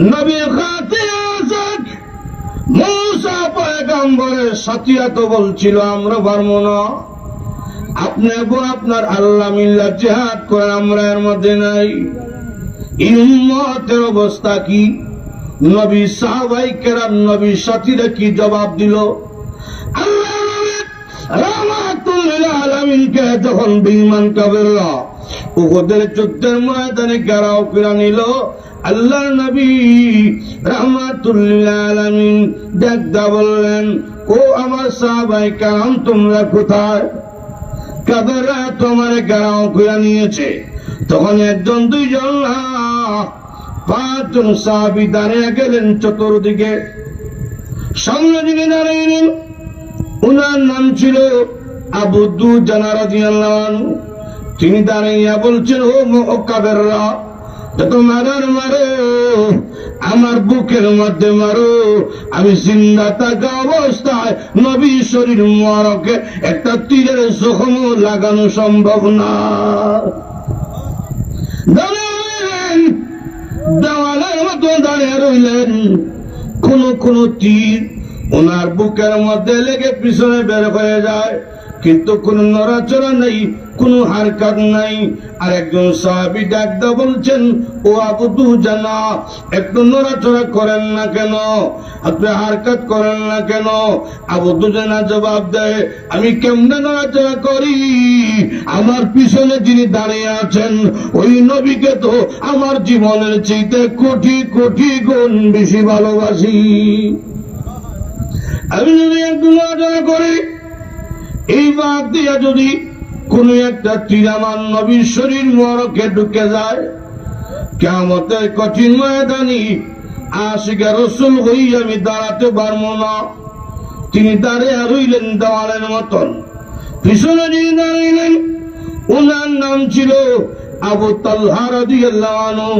নবীর খাতে আসাদ মুসা পয়গম্বরের সাথীরা তো বলছিল আমরা পারবো না, আপনি আপনার আল্লাহ মিল্লাত জিহাদ করেন, আমরা এর মধ্যে নাই। এই উম্মতের অবস্থা কি? নবী সাহাবায়ে কেরাম নবীর সাথীরা কি জবাব দিল? আল্লাহ নবী রাহমাতুল লিল আলামিনকে যখন বেঈমান কাফেররা উহুদের যুদ্ধের ময়দানে ঘেরাও করে নিল, আল্লাহর নবী রাহমাতুল লিল আলামিন ডাকদা বললেন, ও আমার সাহাবায়ে কেরাম তোমরা কোথায়? কাফেররা তোমার ঘেরাও করে নিয়েছে। তখন একজন দুইজন না 5 জন সাহাবী দাঁড়িয়ে গেলেন চতুর্দিকে। সামনে যিনি দাঁড়িয়ে, উনার নাম ছিল আবু দুজানা রাদিয়াল্লাহু আনহু। তিনি দাঁড়িয়ে বলছেন, ও কাফেররা, যত মারার মারো, আমার বুকের মধ্যে মারো, আমি জিন্দা থাকা অবস্থায় নবীর শরীর মোবারকে একটা তীরের জখম লাগানো সম্ভব না। দেওয়ালের মতো দাঁড়িয়ে রইলেন। কোন তীর ওনার বুকের মধ্যে লেগে পিছনে বের হয়ে যায়, কিন্তু কোন নড়াচড়া নেই, কোন হারকাত নাই। আর একজন সাহাবী ডাকদা বলছেন, ও আবু দুজানা, একটু নড়াচড়া করেন না কেন, আপনি হারকাত করেন না কেন? আবু দুজানা জবাব দেয়, আমি কেমনে নড়াচড়া করি? আমার পিছনে যিনি দাঁড়িয়ে আছেন ওই নবীকে তো আমার জীবনের চাইতে কোটি কোটি গুণ বেশি ভালোবাসি। আমি যদি একটু নড়াচড়া করি, এই বাদ দিয়া যদি কোন একটা তীর আমার নবীর শরীর মোবারকে ঢুকে যায়, কিয়ামতের কঠিন ময়দানে আশিকে রাসূল হই আমি দাঁড়াতে পারবো না। তিনি দাঁড়িয়ে রইলেন দেওয়ালের মতন। পিছনে যিনি দাঁড়াইলেন ওনার নাম ছিল আবু তালহা রাদিয়াল্লাহু আনহু।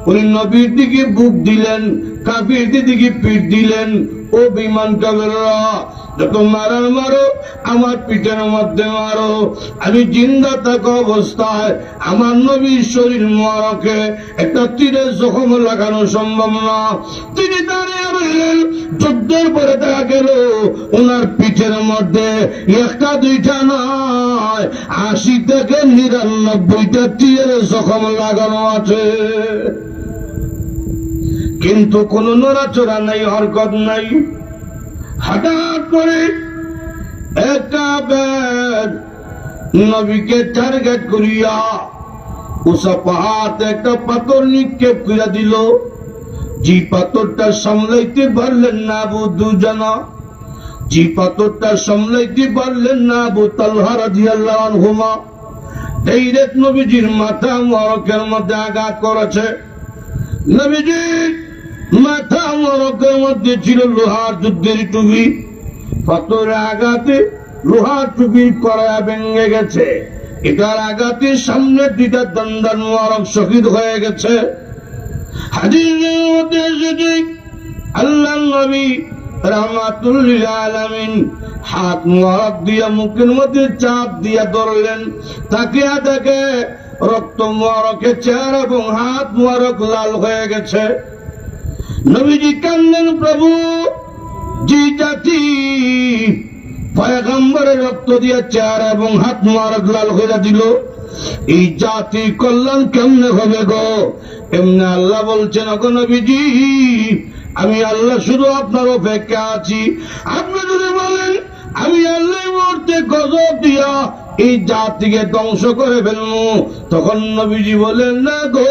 উনি নবীর দিকে বুক দিলেন, কাফিরদের দিকে পিঠ দিলেন। ও বেঈমান কাফেররা, যত মারার মারো, আমার পিঠের মধ্যে মারো, আমি জিন্দা থাকা অবস্থায় আমার নবীর শরীর মোবারকে একটা তীরের জখম লাগানো সম্ভব না। তিনি দাঁড়িয়ে রইলেন। যুদ্ধের পরে দেখা গেল ওনার পিঠের মধ্যে একটা দুইটা নয়, 80 থেকে 99টা তীরের জখম লাগানো আছে, কিন্তু কোন নড়াচড়া নাই, হরকত নাই। হঠাৎ করে একটা ব্যাগ নবীকে টার্গেট করিয়া উঁচা পাহাড় একটা পাথর নিক্ষেপ করে দিল। যে পাথরটা সামলাইতে পারলেন না আবু দুজানা, যে পাথরটা সামলাইতে পারলেন না আবু তালহা রাদিয়াল্লাহু আনহুমা, ডাইরেক্ট নবীজির মাথা মোবারকের মধ্যে আঘাত করেছে। নবীজির মাথা মোবারকের মধ্যে ছিল লোহার যুদ্ধের টুপি, পাথরের আঘাতে লোহার টুপি করা ভেঙে গেছে। এটার আঘাতে সামনের 2টা দন্দান মোবারক শহীদ হয়ে গেছে। হাদিসের মধ্যে এসেছে আল্লাহর নবী রাহমাতুল লিল আলামিন হাত মোবারক দিয়া মুখের মধ্যে চাপ দিয়া ধরলেন। তাকে দেখে রক্ত মোবারকের চেহারা এবং হাত মোবারক লাল হয়ে গেছে। নবীজি কান্দেন, প্রভু, যে জাতি পয়গম্বরের রক্ত দিয়ে চেহারা এবং হাত মোবারক লাল হয়ে দিল, এই জাতির কল্যাণ কেমনে হবে গো? এমনি আল্লাহ বলছেন, ওগো নবীজি, আমি আল্লাহ শুধু আপনার অপেক্ষা আছি। আপনি যদি বলেন আমি আল্লাহ মুহূর্তে গজব দিয়া এই জাতিকে ধ্বংস করে ফেলবো, তখন নবীজি বলেন, না গো,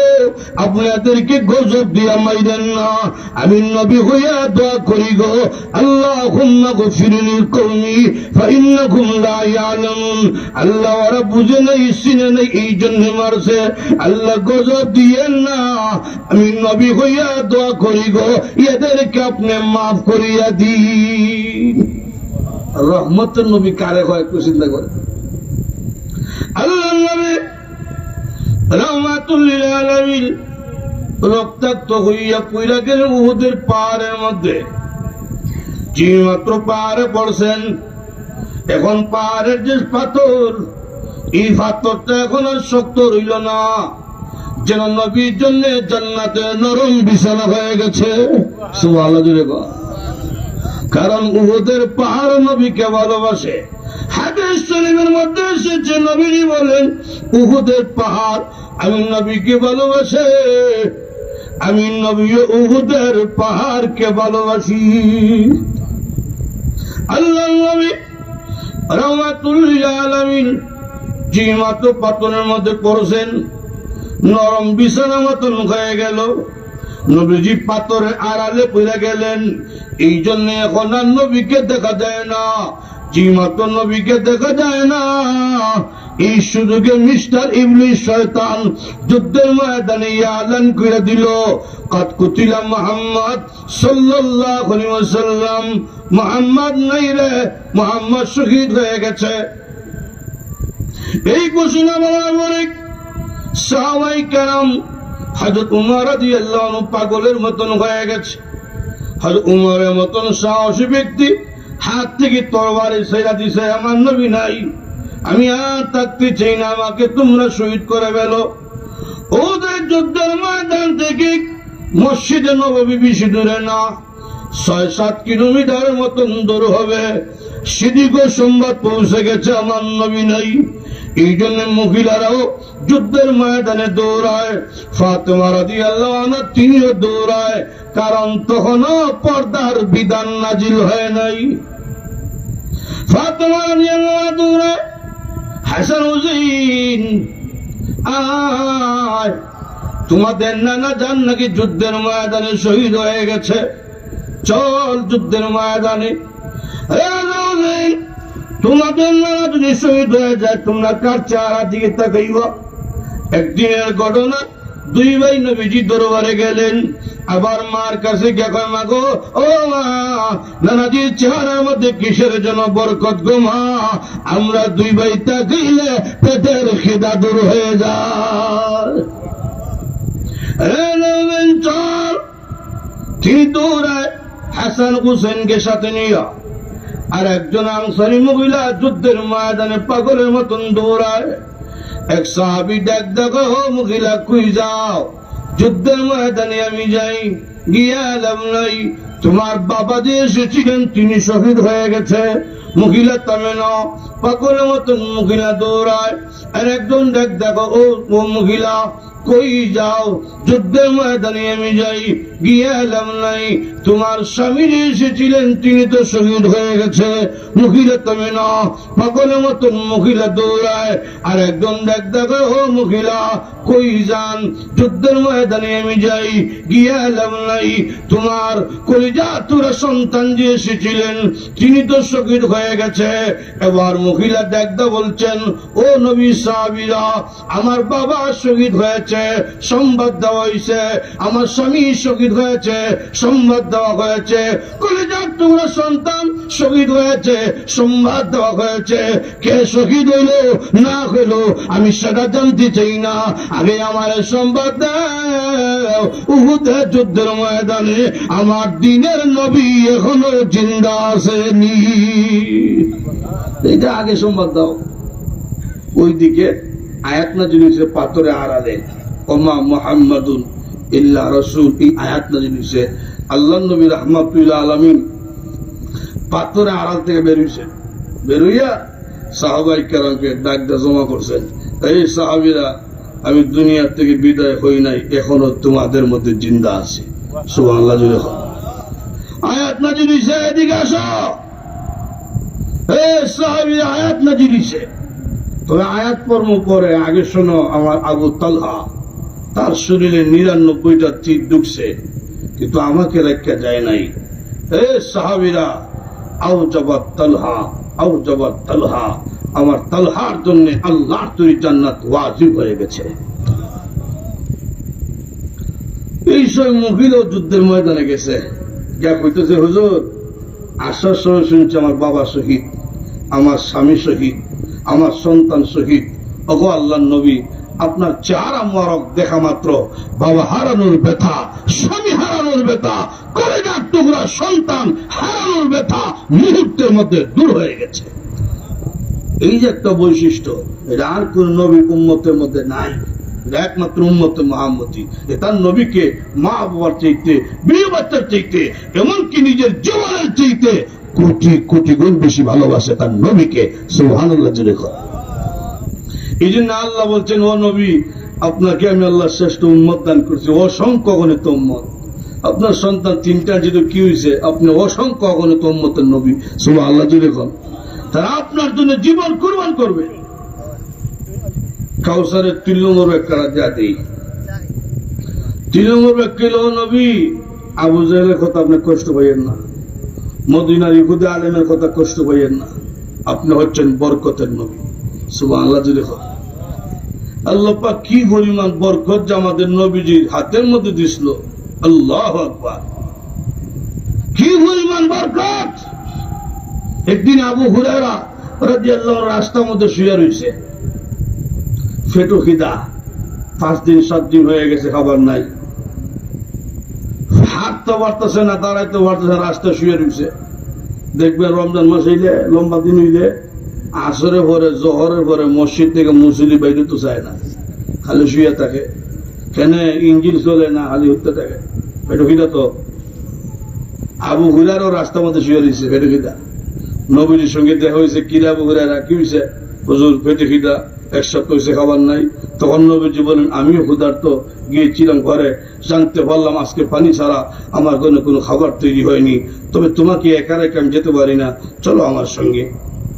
আপনি এদেরকে গজব দিয়া মাইরেন না। আমি নবী হইয়া দোয়া করি গো, আল্লাহুম্মা গফিরলি কওমি ফাইন্নাকুম লা ইয়ালামুন। আল্লাহ ওরা বুঝে নাই, চিনে নাই, এই জন্য মারছে। আল্লাহ গজব দিয়েন না। আমি নবী হইয়া দোয়া করি গো, এদেরকে আপনি মাফ করিয়া দিন। রহমতের নবী কারে হয় একটু চিন্তা করে। আল্লাহ নবী রাহমাতুল লিল আলামিন রক্তাক্ত হইয়া পইরা গেলেন উহুদের পাহাড়ের মধ্যে। যে মাত্র পাহাড়ে পড়ছেন, এখন পাহাড়ের যে পাথর, এই পাথরটা এখন আর শক্ত রইল না। যেন নবীর জন্য জান্নাতে নরম বিছানা হয়ে গেছে। সুবহানাল্লাহ জুড়ে গো। কারণ উহুদের পাহাড় নবীকে ভালোবাসে। হাদিস শরীফের মধ্যে এসেছে, নবীজি বলেন উহুদের পাহাড় আমি নবীকে ভালোবাসে, আমি নবী উহুদের পাহাড়কে ভালোবাসি। আল্লাহ নবী রাহমাতুল লিল আলামিন যে মাত্র পাথরের মধ্যে পড়ছেন, নরম বিছানা মতন হয়ে গেল, নবীজি পাথরের আড়ালে পড়ে গেলেন। এই জন্য এখন আর নবীকে দেখা যায় না, যে মাত্র নবীকে দেখা যায় না, এই সুযোগে মিস্টার ইবলিস শয়তান যুদ্ধের ময়দানে এলান করে দিল, কাদ কুতিলা মুহাম্মদ সাল্লাল্লাহু আলাইহি ওয়াসাল্লাম, মুহাম্মদ নাই রে, মুহাম্মদ শহীদ হয়ে গেছে। এই ঘোষণা বলার পরে সাহাবায়ে কেরাম হযরত উমর রাদিয়াল্লাহু আনহু পাগলের মতন হয়ে গেছে। হযরত উমরের মতন সাহসী ব্যক্তি হাত থেকে তরবারি ছেড়ে দিছে, আমার নবী নাই, আমি আর থাকতে চাই না, আমাকে তোমরা শহীদ করে ফেলো। ওদের যুদ্ধের ময়দান থেকে মসজিদে নববী বেশি দূরে না, ৬-৭ কিলোমিটারের মতন দূর হবে। সেদিক সংবাদ পৌঁছে গেছে আমার নবী নাই। এই জন্য মহিলারাও যুদ্ধের ময়দানে দৌড়ায়, ফাতেমা রাদিয়াল্লাহু আনহা তিনিও দৌড়ায়, কারণ তখনও পর্দার বিধান নাজিল হয় নাই। ফাতেমা রাদিয়াল্লাহু আনহা দৌড়ায়, হাসান হুসাইন আয়, তোমাদের নানা জান নাকি যুদ্ধের ময়দানে শহীদ হয়ে গেছে, চল যুদ্ধের ময়দানে। তোমাদের নানা যদি শহীদ হয়ে যায়, তোমরা কার চেহারা দিকে তাকাইবা? একদিনের ঘটনা, দুই ভাই নবীজি দরবারে গেলেন, আবার মার কাছে গিয়ে কয়, মা গো, ও মা, নানাজির চেহারার মধ্যে কিসের জন্য বরকত গো মা? আমরা দুই ভাই তাকাইলে পেটের খিদা দূর হয়ে যায়। চল, তিনি দৌড়ায় হাসান হুসেনকে সাথে নিয়ে, আর একজন আনসারী মহিলা যুদ্ধের ময়দানে পাগলের মতন দৌড়ায়। এক সাহাবী ডাক, দেখো মহিলা কই যাও? যুদ্ধের ময়দানে আমি যাই, গিয়ে এলাম নাই, তোমার বাবা যে এসেছিলেন তিনি শহীদ হয়ে গেছে। মহিলা থামে না, পাগলের মতন মহিলা দৌড়ায়। আর একজন ডাক, দেখো ও মহিলা কই যাও? যুদ্ধের ময়দানে আমি যাই, গিয়ে এলাম নাই, তোমার স্বামী যে এসেছিলেন তিনি তো শহীদ হয়ে গেছে। মহিলা থামে না, পাগলের মতন মহিলা দৌড়ায়। আর একজন ডাক, দেখো ও মহিলা কই যান? যুদ্ধের ময়দানে আমি যাই, গিয়ে এলাম নাই, তোমার কলিজা তোরা সন্তান যে এসেছিলেন তিনি তো শহীদ হয়ে গেছে। এবার মহিলা ডাকদা বলছেন, ও নবী সাহাবীরা, আমার বাবা শহীদ হয়েছে, সংবাদ দেওয়া হয়েছে, আমার স্বামী শহীদ হয়েছে, সংবাদ দেওয়া হয়েছে, কলিজার তোমরা সন্তান শহীদ হয়েছে, সংবাদ দেওয়া হয়েছে। কে শহীদ হইল না হইল আমি সেটা জানতে চাই না, আগে আমার সংবাদ দাও। উহুদের যুদ্ধের ময়দানে আমার দিনের নবী এখনো জিন্দা আসেনি, এটা আগে সংবাদ দাও। ওইদিকে আয়াত নাযিল হয়েছে পাথরে আড়ালে, ওমা মুহাম্মাদুন ইল্লা রাসূল, এই আয়াত নাযিল হয়েছে। আল্লাহর নবী রাহমাতুল আলামিন পাথরে আড়াল থেকে বেরোইয়া সাহাবায়ে কেরামকে ডাক দিয়ে জমা করছেন, এই সাহাবীরা, আমি দুনিয়া থেকে বিদায় হই নাই, এখনো তোমাদের মধ্যে জিন্দা আছি। সুবহানাল্লাহ জুড়ে আয়াত নাযিল হয়েছে, এদিকে আসো। এই সাহাবীরা আয়াত নাযিল হয়েছে, তবে আয়াত পড়ব পরে, আগে শোনো। আমার আবু তালহা, তার শরীরে ৯৯টা তীর ঢুকছে, কিন্তু আমাকে রেখে যায় নাই। এ সাহাবীরা, আও জবাত তালহা, আও জবাত তালহা, আমার তালহার জন্য আল্লাহর তৈরি জান্নাত ওয়াজিব হয়ে গেছে। এই সব মহিলা যুদ্ধের ময়দানে গেছে, যা কইতেছে, হুজুর আসার সময় শুনছি আমার বাবা শহীদ, আমার স্বামী শহীদ, আমার সন্তান শহীদ। ওগো আল্লাহর নবী, আপনার চেহারা মোবারক দেখা মাত্র বাবা হারানোর ব্যথা, স্বামী হারানোর ব্যথা, কলেজার টুকরা সন্তান হারানোর ব্যথা মুহূর্তের মধ্যে দূর হয়ে গেছে। এই যে একটা বৈশিষ্ট্য, এটা আর কোন নবী উম্মতের মধ্যে নাই। একমাত্র উম্মত মুহাম্মদী। তার নবীকে মা বাবার চাইতে, বিয়ে বাচ্চার চাইতে, এমনকি নিজের জীবনের চাইতে কোটি কোটি গুণ বেশি ভালোবাসে তার নবীকে। সুবহানাল্লাহ জোরে কর। এই জন্য আল্লাহ বলছেন, ও নবী, আপনাকে আমি আল্লাহ শ্রেষ্ঠ উম্মত দান করছি, অসংখ্য অগণিত উম্মত। আপনার সন্তান তিনটা যদি কি হয়েছে, আপনি অসংখ্য অগণিত উম্মতের নবী। সুবহানাল্লাহ জোরে কর। তারা আপনার জন্য জীবন কুরবান করবে। কাউসারের 3 নম্বর ব্যাখ্যা জাতি 3 নম্বর ব্যাখ্যা নবী আবু জাহেলের কথা আপনি কষ্ট পাইয়েন না, মদিনার ইহুদি আলেমের কথা কষ্ট পাইয়েন না। আপনি হচ্ছেন বরকতের নবী। সুবহানাল্লাহ জোরে কর। আল্লাহ পাক কি পরিমাণ বরকত যে আমাদের নবীজির হাতের মধ্যে দিছিল। আল্লাহু আকবার, কি পরিমাণ বরকত। একদিন আবু হুরায়রা রাদিয়াল্লাহু আনহু রাস্তার মধ্যে শুয়ে রয়েছে, পেটু খিদা, 5 দিন 7 দিন হয়ে গেছে, খাবার নাই, হাঁটতে পারতেছে না, দাঁড়াইতে পারতেছে, রাস্তা শুয়ে রয়েছে। দেখবে রমজান মাস হইলে, লম্বা দিন হইলে, আসরের পরে জোহরের পরে মসজিদ থেকে মুসল্লি বাইরে তো চায় না, খালি শুয়ে থাকে। কেন? ইঞ্জিন চলে না, খালি উঠতে থাকে। পেটু খিদা তো। আবু হুরায়রাও রাস্তার মধ্যে শুয়ে রয়েছে, পেটু খিদা। নবীর সঙ্গে দেখা হয়েছে, কিরে আবু হুরায়রা, কি হয়েছে? হুজুর পেটে খিদা, 1 সপ্তাহ হয়েছে খাবার নাই। তখন নবীজি বলেন, আমিও ক্ষুধার্ত, গিয়েছিলাম ঘরে, জানতে পারলাম আজকে পানি ছাড়া আমার কোনো খাবার তৈরি হয়নি। তবে তোমাকে একা রেখে আমি যেতে পারি না, চলো আমার সঙ্গে।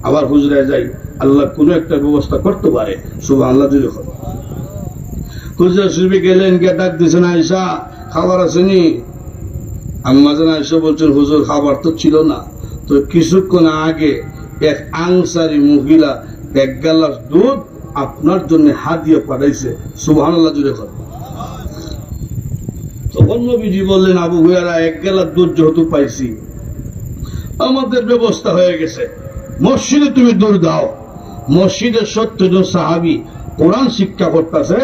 আবার হুজরায় যাই, আল্লাহ কোনো একটা ব্যবস্থা করতে পারে। সুবহানাল্লাহ জোরে কর। হুজরা শরীফে গেলেন, গিয়ে ডাক দিয়েছেন, আয়েশা খাবার আসেনি? আম্মা জান আয়েশা বলছেন, হুজুর খাবার তো ছিল না। তো কিছুক্ষণ আগে এক আনসারী মহিলা 1 গ্লাস দুধ আপনার জন্য হাদিয়া পাঠাইছে। সুবহানাল্লাহ জোরে কর। তখন নবীজি বললেন, আবু হুরায়রা, 1 গ্লাস দুধ যেহেতু পাইছি, আমাদের ব্যবস্থা হয়ে গেছে, মসজিদে তুমি দুধ দাও। মসজিদের 70 জন সাহাবী কোরআন শিক্ষা করতেছে,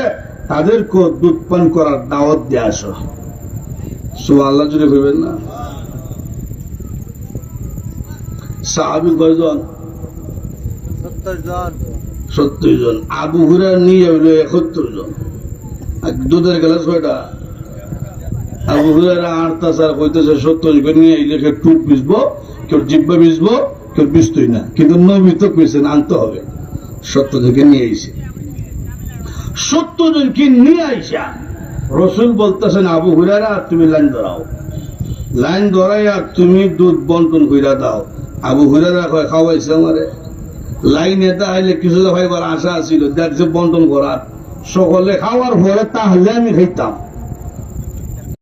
তাদেরকে দুধ পান করার দাওয়াত দিয়ে আসো। সুবহানাল্লাহ জোরে কইবেন না? সাহাবী কয়জন? 70 জন। আবু হুরায়রা নিয়ে হইল 71 জন। দুধের গ্লাস কয়টা? আবু হুরায়রা আড়তাসার কইতেছে 70 জন নিয়ে আইলে, কেউ টুপ বিছবো, কেউ জিব্বা বিছবো, কেউ বিছতই না। কিন্তু নবী তো কইছেন আনতে হবে। 70 জনকে নিয়ে আইছে। 70 জনকে নিয়ে আইসা রসুল বলতেছেন, আবু হুরায়রা, তুমি লাইন ধরাও, লাইন ধরাইয়া তুমি দুধ বন্টন কইরা দাও। আবু হুরায়রা কয়, খাওয়াইছে আমারে। লাইনে দাঁড়াইলে কিছু ভাইবার আশা ছিল, দেখছে বন্টন করার, সকলে খাওয়ার পরে তাহলে আমি খাইতাম।